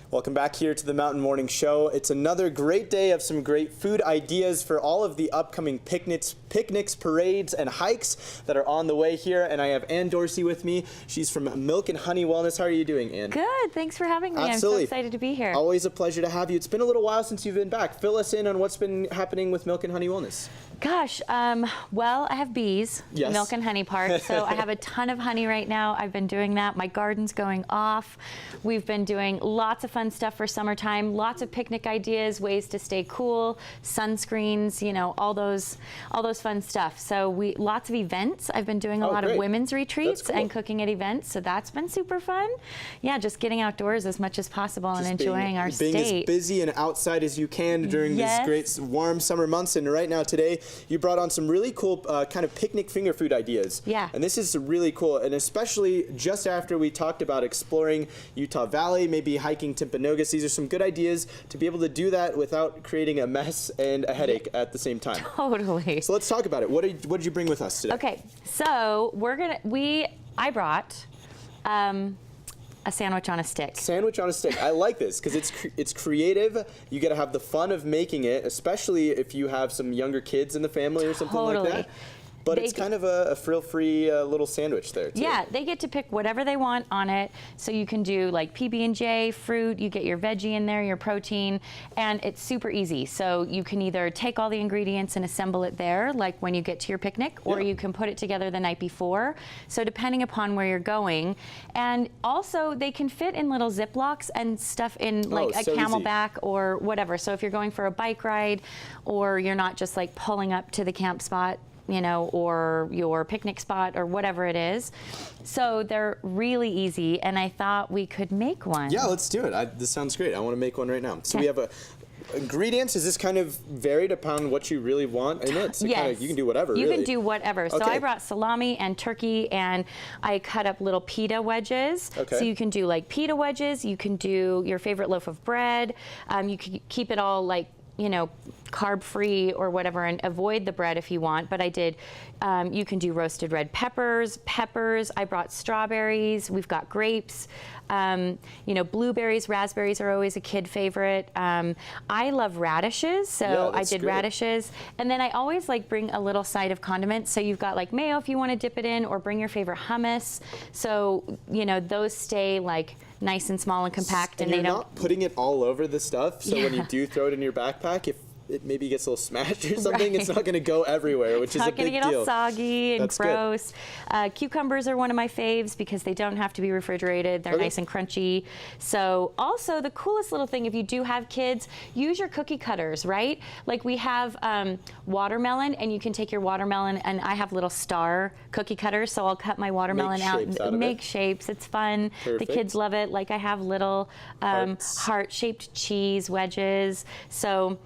Welcome back here to the Mountain Morning Show. It's another great day of some great food ideas for all of the upcoming picnics, parades, and hikes that are on the way here. And I have Ann Dorsey with me. She's from Milk and Honey Wellness. How are you doing, Ann? Good. Thanks for having me. Absolutely. I'm so excited to be here. Always a pleasure to have you. It's been a little while since you've been back. Fill us in on what's been happening with Milk and Honey Wellness. Gosh, well, I have bees, yes. Milk and Honey part, so I have a ton of honey right now. I've been doing that. My garden's going off. We've been doing lots of fun stuff for summertime, lots of picnic ideas, ways to stay cool, sunscreens, you know, all those fun stuff. So lots of events. I've been doing a lot of women's retreats and cooking at events, so that's been super fun. Yeah, just getting outdoors as much as possible and enjoying our state. Being as busy and outside as you can during these great warm summer months. And right now today, you brought on some really cool kind of picnic finger food ideas. Yeah. And this is really cool, and especially just after we talked about exploring Utah Valley, maybe hiking Timpanogos. These are some good ideas to be able to do that without creating a mess and a headache at the same time. Totally. So let's talk about it. What did you bring with us today? Okay, so I brought a sandwich on a stick. Sandwich on a stick. I like this because it's creative. You got to have the fun of making it, especially if you have some younger kids in the family or something like that. But it's kind of a frill-free little sandwich there, too. Yeah, they get to pick whatever they want on it. So you can do like PB&J, fruit, you get your veggie in there, your protein, and it's super easy. So you can either take all the ingredients and assemble it there, like when you get to your picnic, or you can put it together the night before. So depending upon where you're going. And also, they can fit in little Ziplocs and stuff in like a Camelback or whatever. So if you're going for a bike ride, or you're not just like pulling up to the camp spot, you know, or your picnic spot or whatever it is. So they're really easy, and I thought we could make one. Yeah, let's do it. This sounds great. I want to make one right now. So we have ingredients. Is this kind of varied upon what you really want in it? So yes. You can do whatever, You can do whatever. So Okay. I brought salami and turkey, and I cut up little pita wedges. Okay. So you can do like pita wedges. You can do your favorite loaf of bread. You can keep it all like, you know, carb-free or whatever, and avoid the bread if you want. But I did, you can do roasted red peppers. I brought strawberries. We've got grapes. You know, blueberries, raspberries are always a kid favorite. I love radishes, so I did radishes. And then I always like bring a little side of condiments. So you've got like mayo if you want to dip it in, or bring your favorite hummus. So, you know, those stay like nice and small and compact, and you're they don't. not putting it all over the stuff. So when you do throw it in your backpack, if it maybe gets a little smashed or something, it's not going to go everywhere, which is a big deal. It's not going to get all soggy and gross. Cucumbers are one of my faves because they don't have to be refrigerated. They're nice and crunchy. So also the coolest little thing, if you do have kids, use your cookie cutters, right? Like we have watermelon, and you can take your watermelon, and I have little star cookie cutters, so I'll cut my watermelon out and make shapes. It's fun. Perfect. The kids love it. Like I have little heart-shaped cheese wedges. So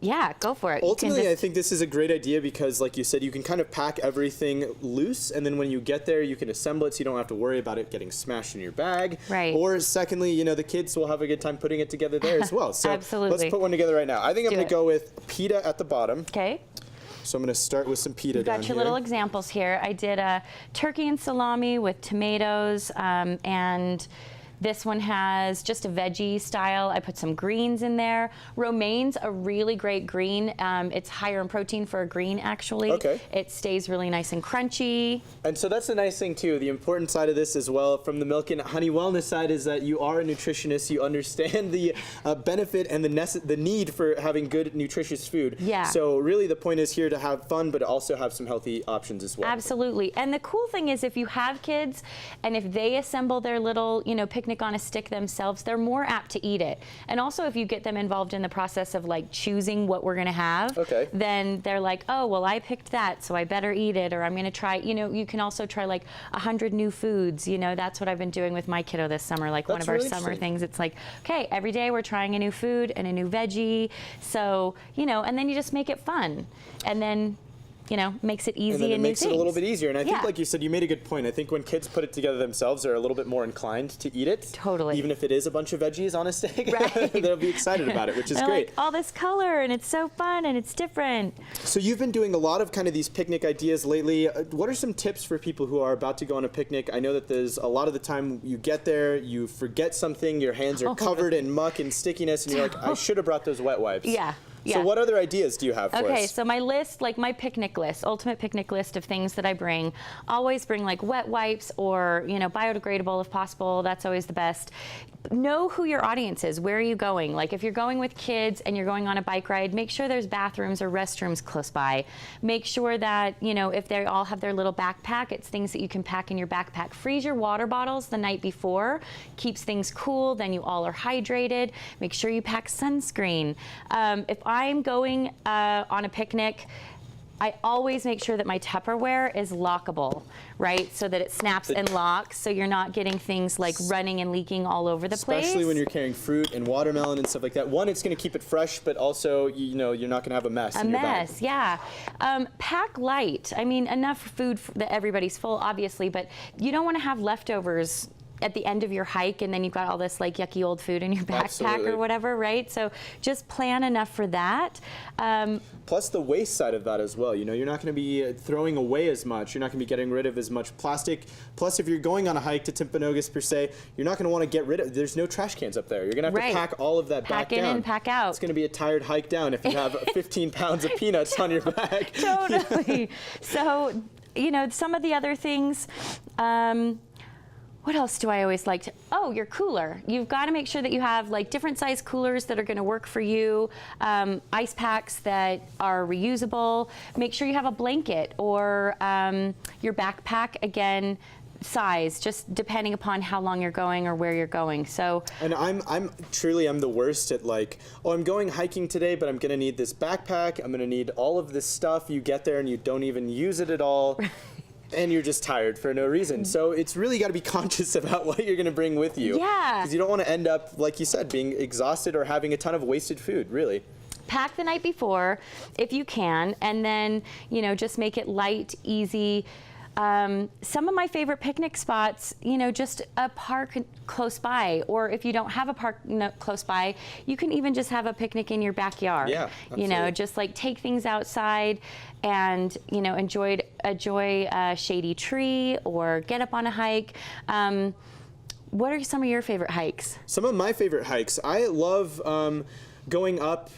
yeah, go for it. Ultimately, I think this is a great idea because, like you said, you can kind of pack everything loose, and then when you get there, you can assemble it so you don't have to worry about it getting smashed in your bag. Right. Or secondly, you know, the kids will have a good time putting it together there as well. So Absolutely. let's put one together right now. I think I'm going to go with pita at the bottom. Okay. So I'm going to start with some pita down here. Got your little examples here. I did a turkey and salami with tomatoes, and this one has just a veggie style. I put some greens in there. Romaine's a really great green. It's higher in protein for a green, actually. Okay. It stays really nice and crunchy. And so that's the nice thing, too. The important side of this as well, from the Milk and Honey Wellness side, is that you are a nutritionist. You understand the benefit and the need for having good, nutritious food. Yeah. So really the point is here to have fun, but also have some healthy options as well. Absolutely. And the cool thing is if you have kids, and if they assemble their little, you know, picnic on a stick themselves, they're more apt to eat it. And also if you get them involved in the process of like choosing what we're going to have, then they're like, oh, well, I picked that, so I better eat it, or I'm going to try, you know, you can also try like 100 new foods. You know, that's what I've been doing with my kiddo this summer. Like one of our summer things, it's like, okay, every day we're trying a new food and a new veggie. So, you know, and then you just make it fun. And then makes it easy and then it new makes it a little bit easier. And I think, Yeah. like you said, you made a good point. I think when kids put it together themselves, they're a little bit more inclined to eat it. Totally. Even if it is a bunch of veggies on a steak, Right. they'll be excited about it, which is They're great. like, all this color, and it's so fun, and it's different. So you've been doing a lot of kind of these picnic ideas lately. What are some tips for people who are about to go on a picnic? I know that there's a lot of the time you get there, you forget something, your hands are covered in muck and stickiness, and you're like, I should have brought those wet wipes. Yeah. So Yeah. what other ideas do you have for us? Okay, so my list, like my picnic list, ultimate picnic list of things that I bring, always bring like wet wipes or, biodegradable if possible. That's always the best. Know who your audience is. Where are you going? Like if you're going with kids and you're going on a bike ride, make sure there's bathrooms or restrooms close by. Make sure that, if they all have their little backpack, it's things that you can pack in your backpack. Freeze your water bottles the night before. Keeps things cool. Then you all are hydrated. Make sure you pack sunscreen. If I'm going on a picnic, I always make sure that my Tupperware is lockable, right? So that it snaps and locks, so you're not getting things like running and leaking all over the place. Especially when you're carrying fruit and watermelon and stuff like that. One, it's going to keep it fresh, but also, you're not going to have a mess in your bag. Yeah. Pack light. I mean, enough food that everybody's full, obviously, but you don't want to have leftovers at the end of your hike and then you've got all this like yucky old food in your backpack Absolutely. or whatever, right? So just plan enough for that. Plus the waste side of that as well. You're not going to be throwing away as much. You're not going to be getting rid of as much plastic. Plus, if you're going on a hike to Timpanogos per se, you're not going to want to get rid of. There's no trash cans up there. You're going to have to pack all of that back down. Pack in and pack out. It's going to be a tired hike down if you have 15 pounds of peanuts on your back. Totally. So, some of the other things. What else do I always like to? Oh, your cooler. You've got to make sure that you have like different size coolers that are going to work for you. Ice packs that are reusable. Make sure you have a blanket or your backpack, again, size, just depending upon how long you're going or where you're going. So. And I'm truly the worst at like, I'm going hiking today, but I'm going to need this backpack. I'm going to need all of this stuff. You get there and you don't even use it at all. And you're just tired for no reason. So it's really got to be conscious about what you're going to bring with you. Yeah. Because you don't want to end up, like you said, being exhausted or having a ton of wasted food, really. Pack the night before, if you can, and then, just make it light, easy. Some of my favorite picnic spots, just a park close by, or if you don't have a park close by, you can even just have a picnic in your backyard. Yeah, absolutely. Just like take things outside and, enjoy a shady tree or get up on a hike. What are some of your favorite hikes? Some of my favorite hikes. I love going up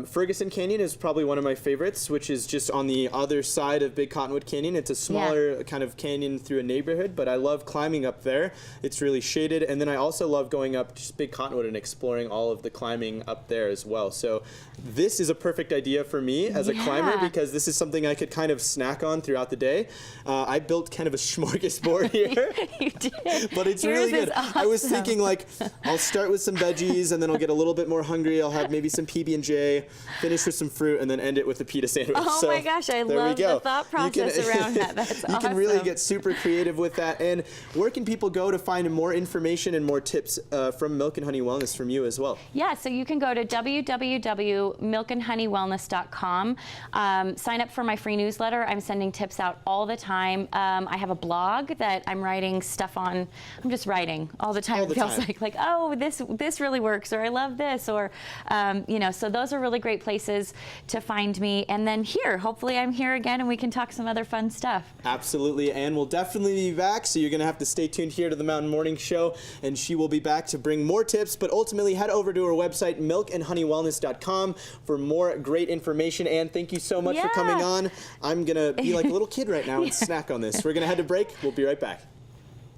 Ferguson Canyon is probably one of my favorites, which is just on the other side of Big Cottonwood Canyon. It's a smaller kind of canyon through a neighborhood, but I love climbing up there. It's really shaded. And then I also love going up just Big Cottonwood and exploring all of the climbing up there as well. So this is a perfect idea for me as a climber because this is something I could kind of snack on throughout the day. I built kind of a smorgasbord here. You did. But it's Yours really is good. awesome. I was thinking like, I'll start with some veggies and then I'll get a little bit more hungry. I'll have maybe some PB&J, finish with some fruit, and then end it with a pita sandwich. Oh my gosh, I love the thought process around that. That's awesome. You can really get super creative with that. And where can people go to find more information and more tips from Milk and Honey Wellness from you as well? Yeah, so you can go to www.milkandhoneywellness.com. Sign up for my free newsletter. I'm sending tips out all the time. I have a blog that I'm writing stuff on. I'm just writing all the time. It feels like, oh, this really works, or I love this, or so those are really great places to find me. And then here, hopefully I'm here again and we can talk some other fun stuff. Absolutely, and we'll definitely be back, so you're going to have to stay tuned here to the Mountain Morning Show, and she will be back to bring more tips, but ultimately head over to her website, milkandhoneywellness.com, for more great information. And thank you so much for coming on. I'm going to be like a little kid right now and snack on this. We're going to head to break. We'll be right back.